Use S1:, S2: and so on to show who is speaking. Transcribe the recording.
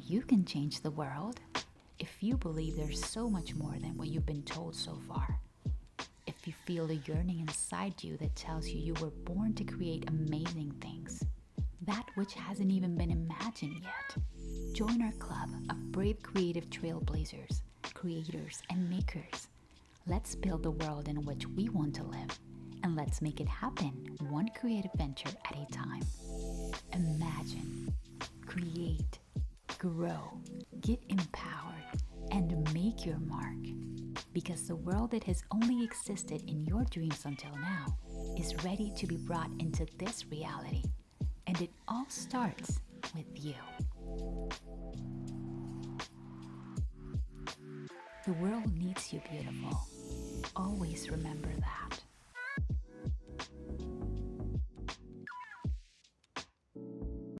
S1: you can change the world. If you believe there's so much more than what you've been told so far. If you feel a yearning inside you that tells you you were born to create amazing things, that which hasn't even been imagined yet. Join our club of brave creative trailblazers, creators, and makers. Let's build the world in which we want to live, and let's make it happen one creative venture at a time. Imagine, create, grow, get empowered, and make your mark. Because the world that has only existed in your dreams until now is ready to be brought into this reality. And it all starts with you. The world needs you, beautiful. Always remember that.